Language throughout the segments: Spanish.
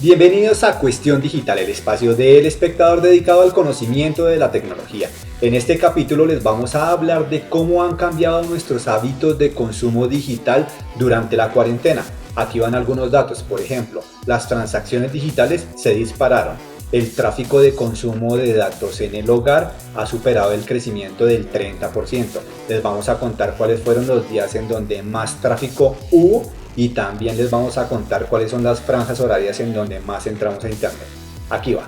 Bienvenidos a Cuestión Digital, el espacio del espectador dedicado al conocimiento de la tecnología. En este capítulo les vamos a hablar de cómo han cambiado nuestros hábitos de consumo digital durante la cuarentena. Aquí van algunos datos, por ejemplo, las transacciones digitales se dispararon. El tráfico de consumo de datos en el hogar ha superado el crecimiento del 30%. Les vamos a contar cuáles fueron los días en donde más tráfico hubo y también les vamos a contar cuáles son las franjas horarias en donde más entramos a internet. Aquí va.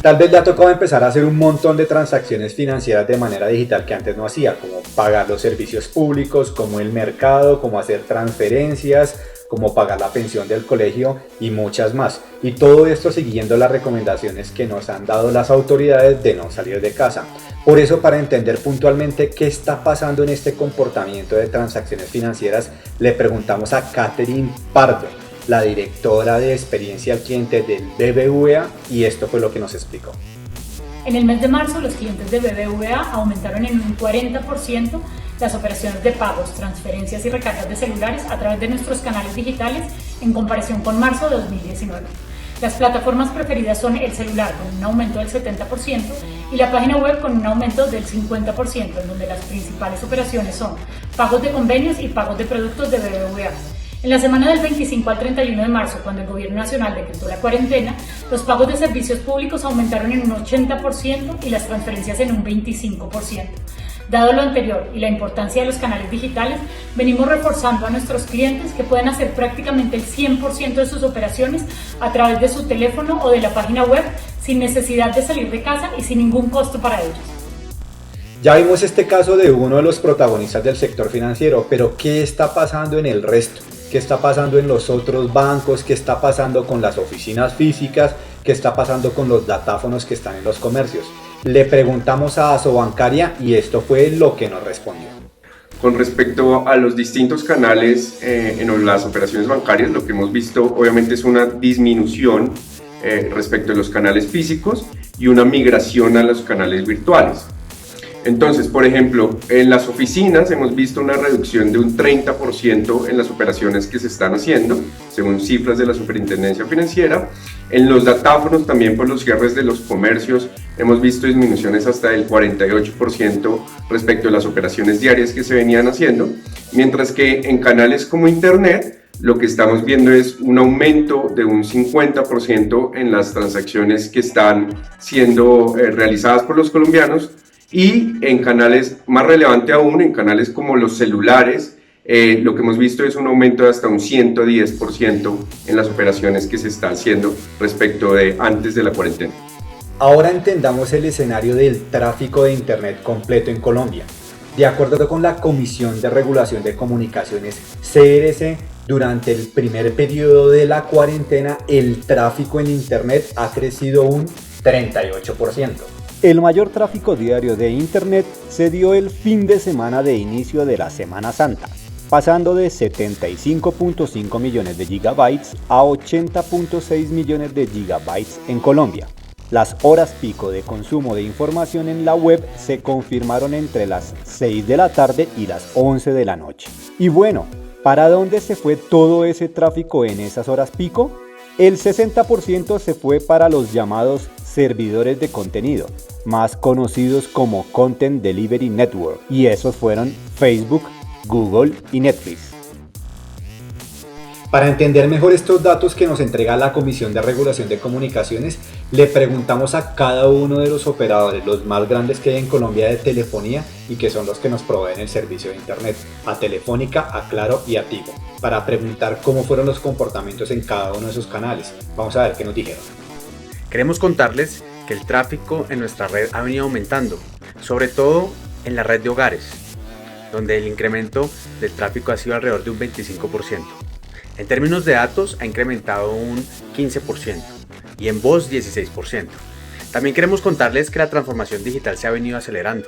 Tal vez ya tocaba empezar a hacer un montón de transacciones financieras de manera digital que antes no hacía, como pagar los servicios públicos, como el mercado, como hacer transferencias, como pagar la pensión del colegio y muchas más. Y todo esto siguiendo las recomendaciones que nos han dado las autoridades de no salir de casa. Por eso, para entender puntualmente qué está pasando en este comportamiento de transacciones financieras, le preguntamos a Catherine Pardo, la directora de experiencia al cliente del BBVA, y esto fue lo que nos explicó. En el mes de marzo, los clientes de BBVA aumentaron en un 40% las operaciones de pagos, transferencias y recargas de celulares a través de nuestros canales digitales en comparación con marzo de 2019. Las plataformas preferidas son el celular con un aumento del 70% y la página web con un aumento del 50%, en donde las principales operaciones son pagos de convenios y pagos de productos de BBVA. En la semana del 25 al 31 de marzo, cuando el Gobierno Nacional decretó la cuarentena, los pagos de servicios públicos aumentaron en un 80% y las transferencias en un 25%. Dado lo anterior y la importancia de los canales digitales, venimos reforzando a nuestros clientes que pueden hacer prácticamente el 100% de sus operaciones a través de su teléfono o de la página web sin necesidad de salir de casa y sin ningún costo para ellos. Ya vimos este caso de uno de los protagonistas del sector financiero, pero ¿qué está pasando en el resto? ¿Qué está pasando en los otros bancos? ¿Qué está pasando con las oficinas físicas? ¿Qué está pasando con los datáfonos que están en los comercios? Le preguntamos a Asobancaria y esto fue lo que nos respondió. Con respecto a los distintos canales en las operaciones bancarias, lo que hemos visto obviamente es una disminución respecto a los canales físicos y una migración a los canales virtuales. Entonces, por ejemplo, en las oficinas hemos visto una reducción de un 30% en las operaciones que se están haciendo, según cifras de la Superintendencia Financiera. En los datáfonos, también por los cierres de los comercios, hemos visto disminuciones hasta del 48% respecto a las operaciones diarias que se venían haciendo, mientras que en canales como Internet, lo que estamos viendo es un aumento de un 50% en las transacciones que están siendo realizadas por los colombianos. Y en canales, más relevante aún, en canales como los celulares, lo que hemos visto es un aumento de hasta un 110% en las operaciones que se están haciendo respecto de antes de la cuarentena. Ahora entendamos el escenario del tráfico de Internet completo en Colombia. De acuerdo con la Comisión de Regulación de Comunicaciones, CRC, durante el primer periodo de la cuarentena, el tráfico en Internet ha crecido un 38%. El mayor tráfico diario de Internet se dio el fin de semana de inicio de la Semana Santa, pasando de 75.5 millones de gigabytes a 80.6 millones de gigabytes en Colombia. Las horas pico de consumo de información en la web se confirmaron entre las 6 de la tarde y las 11 de la noche. Y bueno, ¿para dónde se fue todo ese tráfico en esas horas pico? El 60% se fue para los llamados servidores de contenido, más conocidos como Content Delivery Network, y esos fueron Facebook, Google y Netflix. Para entender mejor estos datos que nos entrega la Comisión de Regulación de Comunicaciones, le preguntamos a cada uno de los operadores, los más grandes que hay en Colombia de telefonía y que son los que nos proveen el servicio de Internet, a Telefónica, a Claro y a Tigo, para preguntar cómo fueron los comportamientos en cada uno de esos canales. Vamos a ver qué nos dijeron. Queremos contarles que el tráfico en nuestra red ha venido aumentando, sobre todo en la red de hogares, donde el incremento del tráfico ha sido alrededor de un 25%. En términos de datos ha incrementado un 15% y en voz 16%. También queremos contarles que la transformación digital se ha venido acelerando.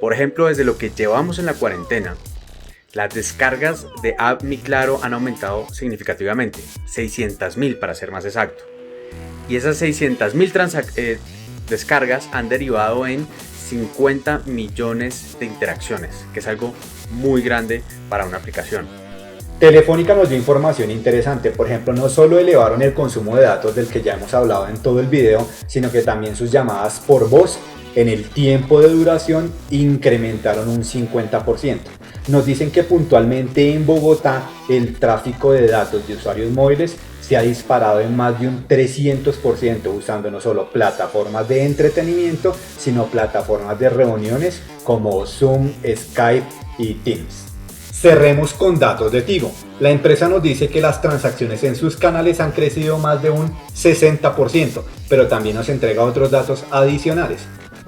Por ejemplo, desde lo que llevamos en la cuarentena, las descargas de App Mi Claro han aumentado significativamente, 600.000 para ser más exacto. Y esas 600.000 descargas han derivado en 50 millones de interacciones, que es algo muy grande para una aplicación. Telefónica nos dio información interesante. Por ejemplo, no solo elevaron el consumo de datos del que ya hemos hablado en todo el video, sino que también sus llamadas por voz en el tiempo de duración incrementaron un 50%. Nos dicen que puntualmente en Bogotá el tráfico de datos de usuarios móviles se ha disparado en más de un 300% usando no solo plataformas de entretenimiento, sino plataformas de reuniones como Zoom, Skype y Teams. Cerremos con datos de Tigo. La empresa nos dice que las transacciones en sus canales han crecido más de un 60%, pero también nos entrega otros datos adicionales.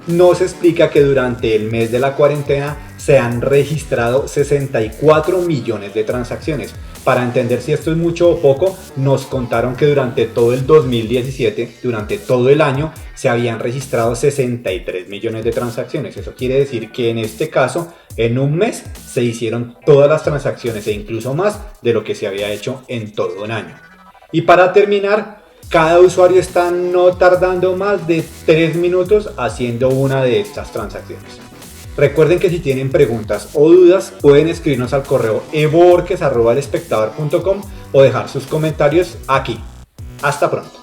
Nos explica que durante el mes de la cuarentena se han registrado 64 millones de transacciones. Para entender si esto es mucho o poco, nos contaron que durante todo el 2017, durante todo el año, se habían registrado 63 millones de transacciones. Eso quiere decir que en este caso, en un mes, se hicieron todas las transacciones e incluso más de lo que se había hecho en todo un año. Y para terminar, cada usuario está no tardando más de 3 minutos haciendo una de estas transacciones. Recuerden que si tienen preguntas o dudas pueden escribirnos al correo eborques@elespectador.com o dejar sus comentarios aquí. Hasta pronto.